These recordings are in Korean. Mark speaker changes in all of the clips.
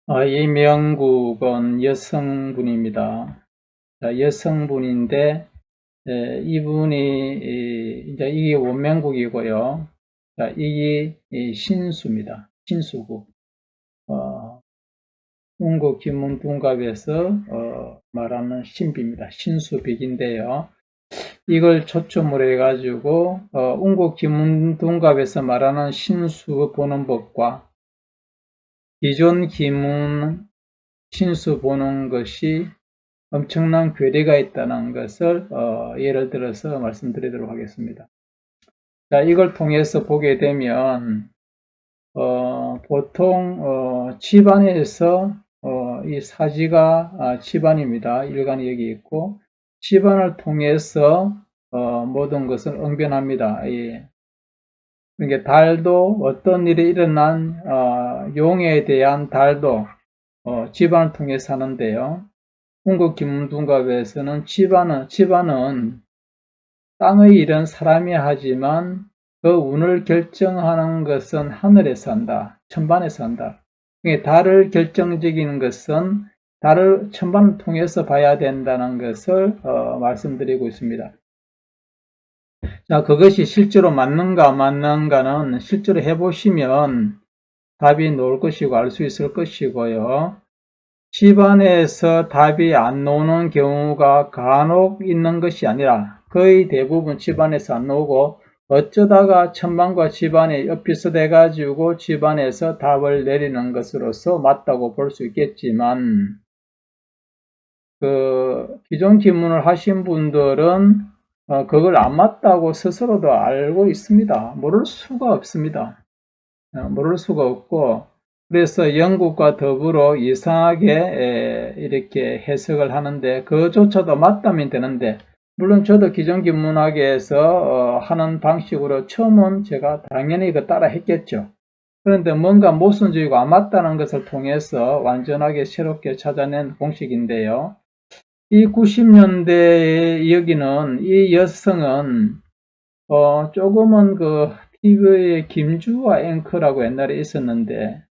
Speaker 1: 이 명국은 여성분입니다. 자, 여성분인데, 이분이, 이제 이게 원명국이고요. 자, 이게 신수입니다. 신수국. 운국 김문둔갑에서, 말하는 신비입니다. 신수빅인데요. 이걸 초점으로 해가지고, 운국 김문둔갑에서 말하는 신수 보는 법과 기존 기문 신수 보는 것이 엄청난 괴리가 있다는 것을 예를 들어서 말씀드리도록 하겠습니다. 자, 이걸 통해서 보게 되면 보통 집안에서 이 사지가 집안입니다. 일간이 여기 있고 집안을 통해서 모든 것을 응변합니다. 그러니까 달도 어떤 일이 일어난 용에 대한 달도 집안을 통해서 하는데요. hun국 김둔갑에서는 집안은 땅의 일은 사람이 하지만 그 운을 결정하는 것은 하늘에서 한다. 천반에서 한다. 달을 결정적인 것은 달을 천반을 통해서 봐야 된다는 것을 말씀드리고 있습니다. 자, 그것이 실제로 맞는가 안 맞는가는 실제로 해보시면 답이 나올 것이고 알 수 있을 것이고요. 집안에서 답이 안 나오는 경우가 간혹 있는 것이 아니라 거의 대부분 집안에서 안 나오고 어쩌다가 천방과 집안이 엇비슷해 가지고 집안에서 답을 내리는 것으로서 맞다고 볼 수 있겠지만 기존 기문을 하신 분들은 그걸 안 맞다고 스스로도 알고 있습니다. 모를 수가 없습니다. 모를 수가 없고 그래서 영국과 더불어 이상하게 이렇게 해석을 하는데 그조차도 맞다면 되는데 물론 저도 기존 기문학에서 하는 방식으로 처음은 제가 당연히 그 따라 했겠죠. 그런데 뭔가 모순적이고 안 맞다는 것을 통해서 완전하게 새롭게 찾아낸 공식인데요. 이 90년대에 여기는 이 여성은 조금은 TV에 김주아 앵커라고 옛날에 있었는데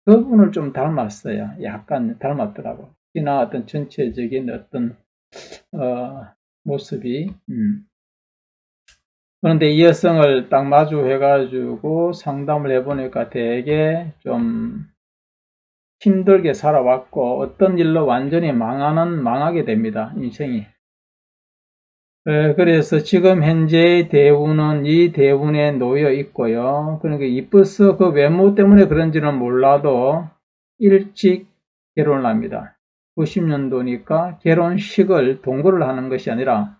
Speaker 1: 그분을 좀 닮았어요. 약간 닮았더라고. 키나 어떤 전체적인 어떤 모습이. 그런데 이 여성을 딱 마주해가지고 상담을 해보니까 되게 좀 힘들게 살아왔고 어떤 일로 완전히 망하게 됩니다. 인생이. 그래서 지금 현재의 대우는 이 대운에 놓여 있고요. 그러니까 이뻐서 그 외모 때문에 그런지는 몰라도 일찍 결혼을 합니다. 90년도니까 결혼식을 동거를 하는 것이 아니라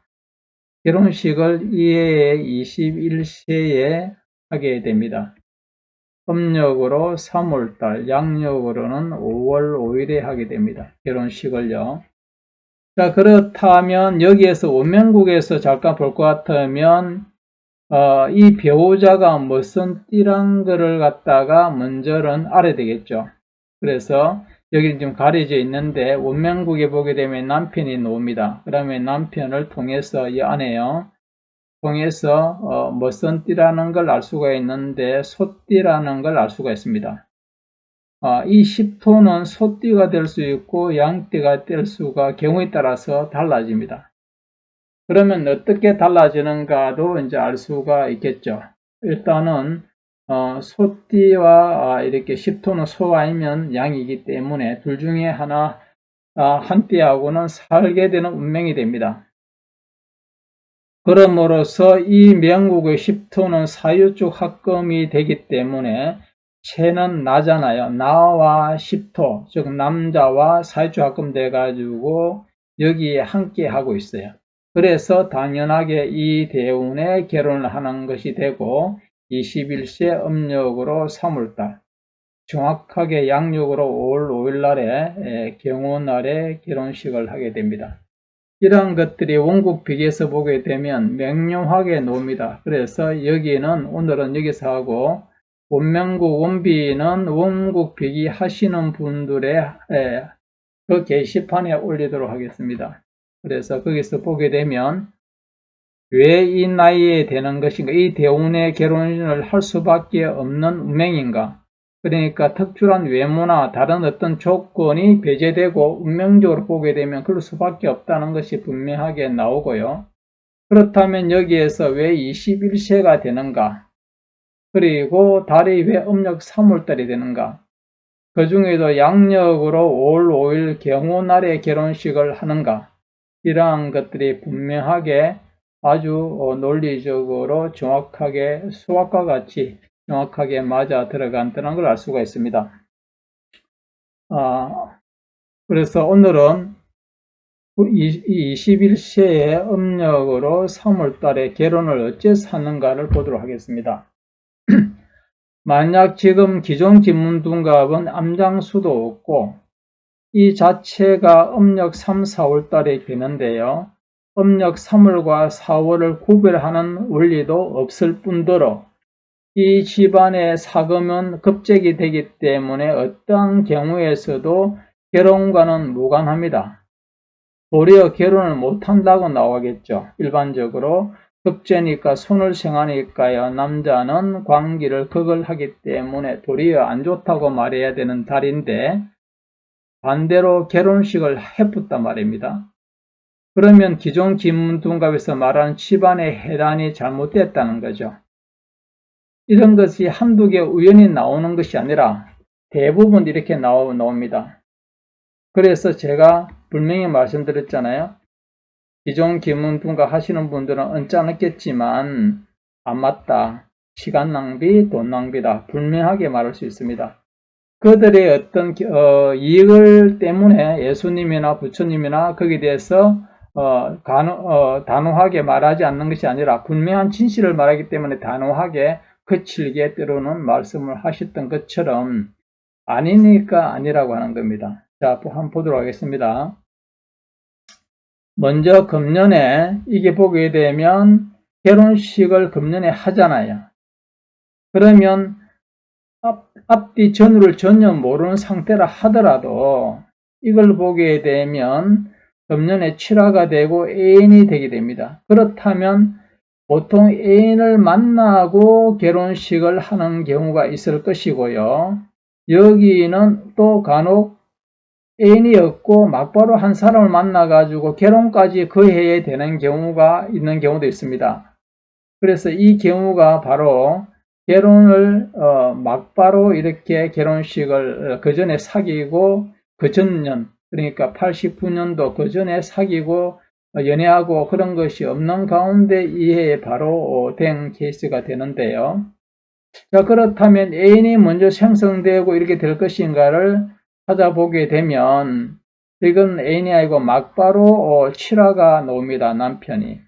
Speaker 1: 결혼식을 이해에 21세에 하게 됩니다. 음력으로 3월달, 양력으로는 5월 5일에 하게 됩니다. 결혼식을요. 자, 그렇다면 여기에서 원명국에서 잠깐 볼 것 같으면 이 배우자가 무슨 띠란 거를 갖다가 먼저는 알아야 되겠죠. 그래서 여기 지금 가려져 있는데 원명국에 보게 되면 남편이 나옵니다. 그러면 남편을 통해서 이 안에요. 통해서 무슨 띠라는 걸 알 수가 있는데 소띠라는 걸 알 수가 있습니다. 이 10토는 소띠가 될 수 있고 양띠가 될 수가 경우에 따라서 달라집니다. 그러면 어떻게 달라지는가도 이제 알 수가 있겠죠. 일단은 소띠와 이렇게 10토는 소가 아니면 양이기 때문에 둘 중에 하나 한 띠하고는 살게 되는 운명이 됩니다. 그럼으로써 이 명국의 10토는 사유축 합금이 되기 때문에 채는 나잖아요. 나와 10토, 즉 남자와 사유축 합금 돼가지고 여기에 함께 하고 있어요. 그래서 당연하게 이 대운에 결혼을 하는 것이 되고 21세 음력으로 3월달, 정확하게 양력으로 5월 5일 날에 경호날에 결혼식을 하게 됩니다. 이러한 것들이 원국비기에서 보게 되면 명료하게 나옵니다. 그래서 여기는 오늘은 여기서 하고 원명국 원비는 원국비기 하시는 분들의 그 게시판에 올리도록 하겠습니다. 그래서 거기서 보게 되면 왜 이 나이에 되는 것인가, 이 대운의 결혼을 할 수밖에 없는 운명인가, 그러니까 특출한 외모나 다른 어떤 조건이 배제되고 운명적으로 보게 되면 그럴 수밖에 없다는 것이 분명하게 나오고요. 그렇다면 여기에서 왜 21세가 되는가? 그리고 달이 왜 음력 3월달이 되는가? 그 중에도 양력으로 5월 5일 경호날에 결혼식을 하는가? 이러한 것들이 분명하게 아주 논리적으로 정확하게 수학과 같이 정확하게 맞아 들어간다는 걸 알 수가 있습니다. 그래서 오늘은 21세의 음력으로 3월 달에 결혼을 어째서 하는가를 보도록 하겠습니다. 만약 지금 기존 김문둔갑은 암장수도 없고 이 자체가 음력 3, 4월 달에 되는데요. 음력 3월과 4월을 구별하는 원리도 없을 뿐더러 이 집안의 사금은 급제기 되기 때문에 어떠한 경우에서도 결혼과는 무관합니다. 도리어 결혼을 못한다고 나오겠죠. 일반적으로 급제니까 손을 생하니까요. 남자는 관기를 극을 하기 때문에 도리어 안 좋다고 말해야 되는 달인데 반대로 결혼식을 해붓단 말입니다. 그러면 기존 김문둔갑에서 말하는 집안의 해단이 잘못됐다는 거죠. 이런 것이 한두 개 우연히 나오는 것이 아니라 대부분 이렇게 나옵니다. 그래서 제가 분명히 말씀드렸잖아요. 기존 김문둔갑 하시는 분들은 언짢았겠지만 안 맞다. 시간 낭비, 돈 낭비다. 분명하게 말할 수 있습니다. 그들의 어떤 이익을 때문에 예수님이나 부처님이나 거기에 대해서 단호하게 말하지 않는 것이 아니라 분명한 진실을 말하기 때문에 단호하게 거칠게 때로는 말씀을 하셨던 것처럼 아니니까 아니라고 하는 겁니다. 자, 한번 보도록 하겠습니다. 먼저 금년에 이게 보게 되면 결혼식을 금년에 하잖아요. 그러면 앞뒤 전후를 전혀 모르는 상태라 하더라도 이걸 보게 되면 금년에 칠화가 되고 애인이 되게 됩니다. 그렇다면 보통 애인을 만나고 결혼식을 하는 경우가 있을 것이고요. 여기는 또 간혹 애인이 없고 막바로 한 사람을 만나가지고 결혼까지 그 해에 되는 경우가 있는 경우도 있습니다. 그래서 이 경우가 바로 결혼을 막바로 이렇게 결혼식을 그 전에 사귀고 그 전년 그러니까 89년도 그 전에 사귀고 연애하고 그런 것이 없는 가운데 이 해에 바로 된 케이스가 되는데요. 자, 그렇다면 애인이 먼저 생성되고 이렇게 될 것인가를 찾아보게 되면 이건 애인이 아니고 막바로 칠화가 나옵니다. 남편이.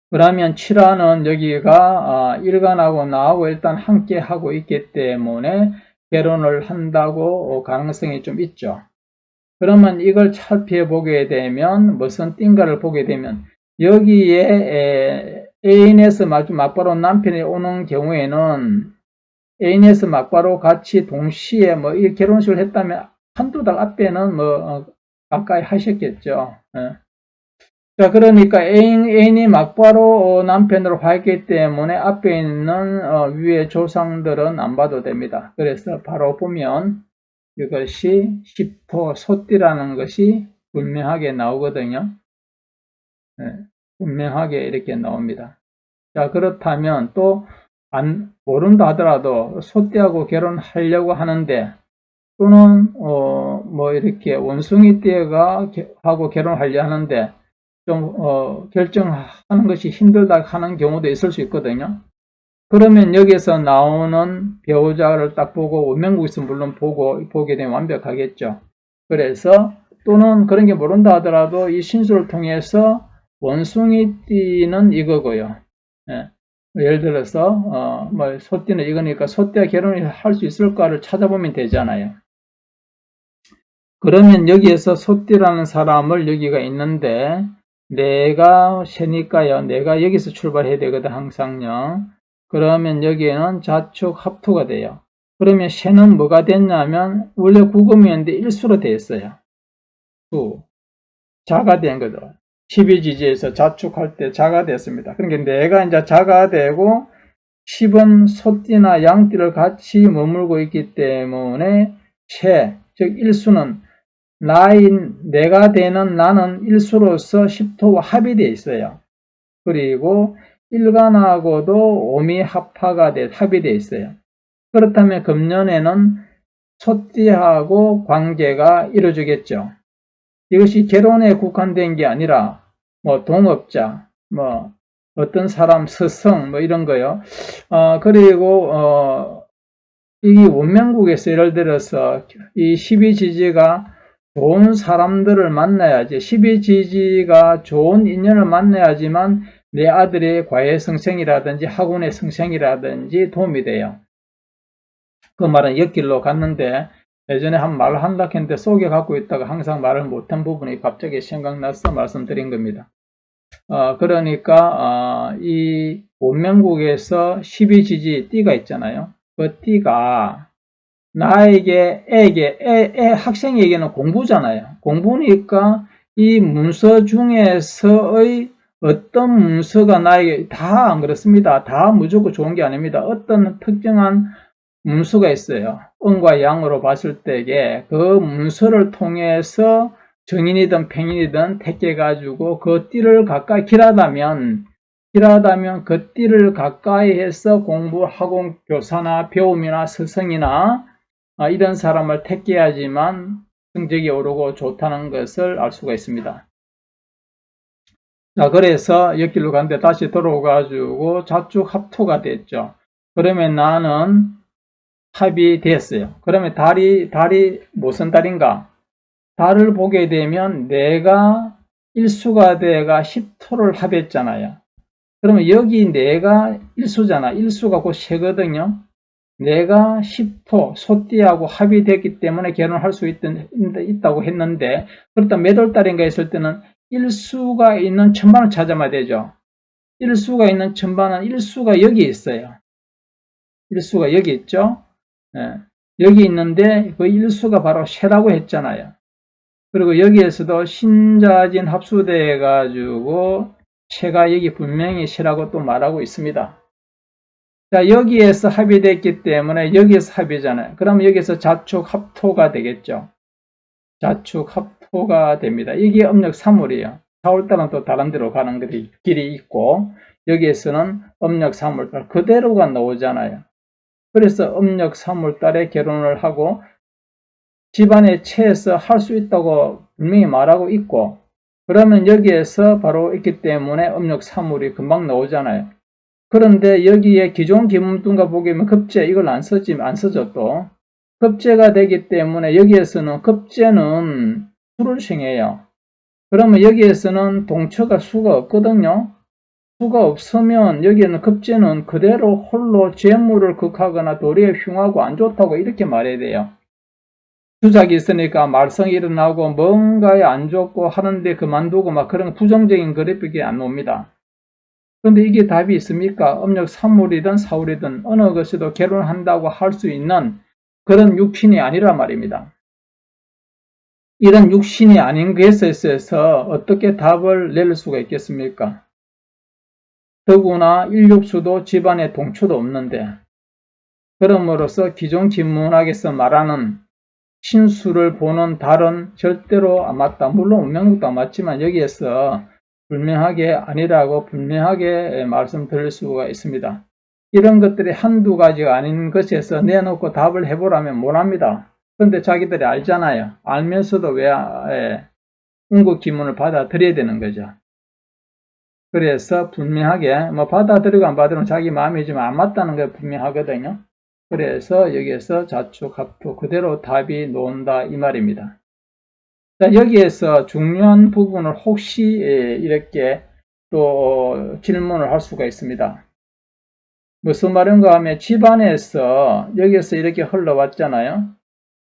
Speaker 1: 그러면 칠화는 여기가 일간하고 나하고 일단 함께 하고 있기 때문에 결혼을 한다고 가능성이 좀 있죠. 그러면 이걸 살펴보게 되면 무슨 띵가를 보게 되면 여기에 애인에서 막바로 남편이 오는 경우에는 애인에서 막바로 같이 동시에 이 결혼식을 했다면 한두 달 앞에는 가까이 하셨겠죠. 자, 그러니까 애인이 막바로 남편으로 했기 때문에 앞에 있는 위의 조상들은 안 봐도 됩니다. 그래서 바로 보면 이것이 10호 소띠라는 것이 분명하게 나오거든요. 분명하게 이렇게 나옵니다. 자, 그렇다면 또 모른다 하더라도 소띠하고 결혼하려고 하는데 또는 이렇게 원숭이띠가 하고 결혼하려 하는데 좀 결정하는 것이 힘들다 하는 경우도 있을 수 있거든요. 그러면 여기서 나오는 배우자를 딱 보고 원명국에서 물론 보게 되면 완벽하겠죠. 그래서 또는 그런 게 모른다 하더라도 이 신수를 통해서 원숭이띠는 이거고요. 예. 예를 들어서 소띠는 이거니까 소띠와 결혼을 할 수 있을까를 찾아보면 되잖아요. 그러면 여기에서 소띠라는 사람을 여기가 있는데 내가 새니까요. 내가 여기서 출발해야 되거든 항상요. 그러면 여기에는 자축 합토가 돼요. 그러면 새는 뭐가 됐냐면 원래 구금이었는데 일수로 됐어요. 자가 된 거죠. 12지지에서 자축할 때 자가 됐습니다. 그러니까 내가 이제 자가 되고 10은 소띠나 양띠를 같이 머물고 있기 때문에 체, 즉 일수는 내가 되는 나는 일수로서 10토와 합이 되어 있어요. 그리고 일간하고도 오미합화가 합이 되어 있어요. 그렇다면 금년에는 소띠하고 관계가 이루어지겠죠. 이것이 결혼에 국한된 게 아니라 뭐 동업자, 뭐 어떤 사람 스승 뭐 이런 거요. 그리고 이 원명국에서 예를 들어서 이 12지지가 좋은 사람들을 만나야지, 12지지가 좋은 인연을 만나야지만 내 아들의 과외 성생이라든지 학원의 성생이라든지 도움이 돼요. 그 말은 옆길로 갔는데 예전에 한 말을 한다 했는데 속에 갖고 있다가 항상 말을 못한 부분이 갑자기 생각나서 말씀드린 겁니다. 그러니까 이 원명국에서 12지지 띠가 있잖아요. 그 띠가 나에게 학생에게는 공부잖아요. 공부니까 이 문서 중에서의 어떤 문서가 나에게 다 안 그렇습니다. 다 무조건 좋은 게 아닙니다. 어떤 특정한 문서가 있어요. 음과 양으로 봤을 때에 그 문서를 통해서 정인이든 팽인이든 택해가지고 그 띠를 가까이 길하다면 그 띠를 가까이 해서 공부하고 교사나 배움이나 스승이나 이런 사람을 택해야지만 성적이 오르고 좋다는 것을 알 수가 있습니다. 자, 그래서 옆길로 갔는데 다시 들어오가지고 자축합토가 됐죠. 그러면 나는 합이 됐어요. 그러면 달이 무슨 달인가? 달을 보게 되면 내가 일수가 돼가 10토를 합했잖아요. 그러면 여기 내가 일수잖아. 일수가 곧 세거든요. 내가 10토, 소띠하고 합이 됐기 때문에 결혼할 수 있다고 했는데, 그렇다면 몇 월달인가 했을 때는 일수가 있는 천반을 찾아봐야 되죠. 일수가 있는 천반은 일수가 여기 있어요. 일수가 여기 있죠. 예, 여기 있는데 그 일수가 바로 쇠라고 했잖아요. 그리고 여기에서도 신자진 합수돼 가지고 쇠가 여기 분명히 쇠라고 또 말하고 있습니다. 자, 여기에서 합의됐기 때문에 여기에서 합이잖아요. 그럼 여기서 자축합토가 되겠죠. 자축합토가 됩니다. 이게 음력 3월이에요. 4월달은 또 다른 데로 가는 길이 있고 여기에서는 음력 3월달 그대로가 나오잖아요. 그래서 음력 3월달에 결혼을 하고 집안의 체에서 할 수 있다고 분명히 말하고 있고 그러면 여기에서 바로 있기 때문에 음력 3월이 금방 나오잖아요. 그런데 여기에 기존 기문tun과 보기면 급제 이걸 안 쓰죠 또. 급제가 되기 때문에 여기에서는 급제는 수를 생해요. 그러면 여기에서는 동처가 수가 없거든요. 수가 없으면 여기에는 급제는 그대로 홀로 재물을 극하거나 도리에 흉하고 안 좋다고 이렇게 말해야 돼요. 주작이 있으니까 말썽이 일어나고 뭔가에 안 좋고 하는데 그만두고 막 그런 부정적인 그래픽이 안 옵니다. 그런데 이게 답이 있습니까? 음력 3월이든 4월이든 어느 것이도 결혼한다고 할 수 있는 그런 육신이 아니란 말입니다. 이런 육신이 아닌 것에 있어서 어떻게 답을 낼 수가 있겠습니까? 더구나 일육수도 집안에 동초도 없는데 그럼으로써 기존 지문학에서 말하는 신수를 보는 달은 절대로 안 맞다. 물론 운명국도 안 맞지만 여기에서 분명하게 아니라고 분명하게 말씀드릴 수가 있습니다. 이런 것들이 한두 가지가 아닌 것에서 내놓고 답을 해보라면 못합니다. 그런데 자기들이 알잖아요. 알면서도 왜 운국기문을 받아들여야 되는 거죠. 그래서 분명하게 뭐 받아들이고 안 받아들이면 자기 마음이지만 안 맞다는 게 분명하거든요. 그래서 여기에서 자축합토 그대로 답이 나온다 이 말입니다. 자, 여기에서 중요한 부분을 혹시 이렇게 또 질문을 할 수가 있습니다. 무슨 말인가 하면 집안에서 여기서 이렇게 흘러왔잖아요.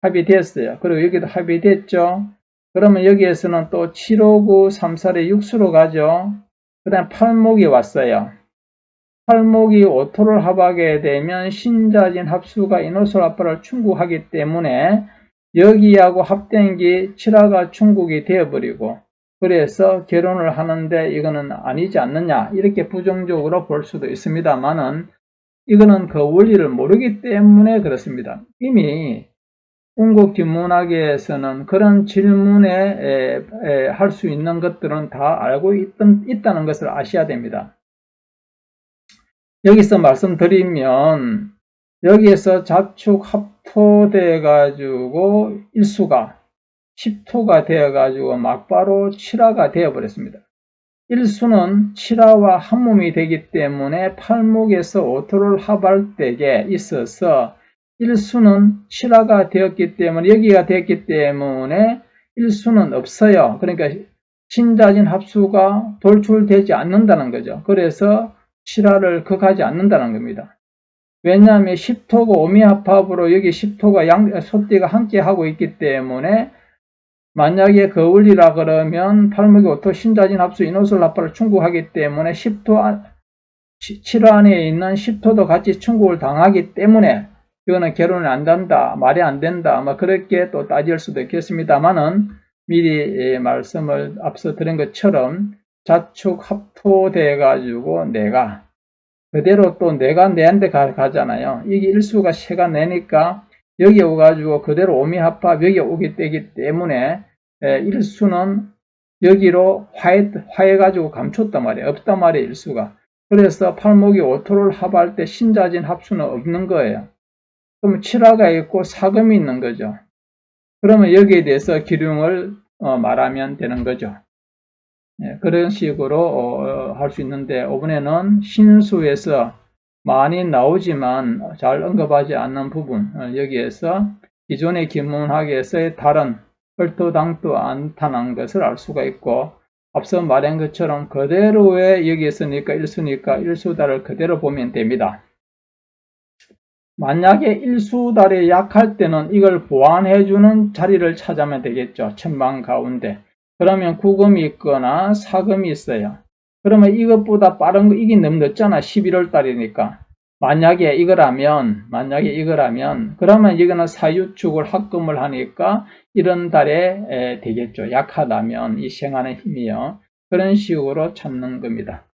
Speaker 1: 합의됐어요. 그리고 여기도 합의됐죠. 그러면 여기에서는 또 7, 5, 9, 3, 4의 6수로 가죠. 그 다음 팔목이 왔어요. 팔목이 오토를 합하게 되면 신자진 합수가 인호술 합파를 충국하기 때문에 여기하고 합된 게 칠화가 충국이 되어버리고 그래서 결혼을 하는데 이거는 아니지 않느냐 이렇게 부정적으로 볼 수도 있습니다만은 이거는 그 원리를 모르기 때문에 그렇습니다. 이미 운곡지문학에서는 그런 질문에 할 수 있는 것들은 다 알고 있다는 것을 아셔야 됩니다. 여기서 말씀드리면 여기에서 자축 합토돼 가지고 일수가 10토가 되어 가지고 막바로 7화가 되어 버렸습니다. 일수는 7화와 한몸이 되기 때문에 팔목에서 오토를 합할때에 있어서 일수는 7화가 되었기 때문에 여기가 되었기 때문에 일수는 없어요. 그러니까 신자진 합수가 돌출되지 않는다는 거죠. 그래서 7화를 극하지 않는다는 겁니다. 왜냐하면 10토가 오미합합으로 여기 10토가 소띠가 함께 하고 있기 때문에 만약에 거울이라 그러면 팔목이 오토 신자진 합수 인호술 합파를 충족하기 때문에 10토 7화 안에 있는 10토도 같이 충족을 당하기 때문에 이거는 결혼이 안 된다, 말이 안 된다, 그렇게 또 따질 수도 있겠습니다만은 미리 말씀을 앞서 드린 것처럼 자축 합토돼 가지고 내가 그대로 또 내가 내한테 가잖아요. 이게 일수가 세가 내니까 여기 오가지고 그대로 오미합합 여기 오기 때문에 일수는 여기로 화해가지고 감췄단 말이에요. 없단 말이에요, 일수가. 그래서 팔목이 오토를 합할 때 신자진 합수는 없는 거예요. 그럼 7화가 있고 사금이 있는 거죠. 그러면 여기에 대해서 기륭을 말하면 되는 거죠. 그런 식으로 할 수 있는데 이번에는 신수에서 많이 나오지만 잘 언급하지 않는 부분 여기에서 기존의 기문학에서의 다른 얼토당토 않다는 것을 알 수가 있고 앞서 말한 것처럼 그대로의 여기 있으니까 일수니까 일수다를 그대로 보면 됩니다. 만약에 일수달이 약할 때는 이걸 보완해주는 자리를 찾으면 되겠죠. 천방 가운데. 그러면 구금이 있거나 사금이 있어요. 그러면 이것보다 빠른 거, 이게 너무 늦잖아. 11월 달이니까. 만약에 이거라면, 그러면 이거는 사유축을 합금을 하니까 이런 달에 되겠죠. 약하다면, 이 생하는 힘이요. 그런 식으로 찾는 겁니다.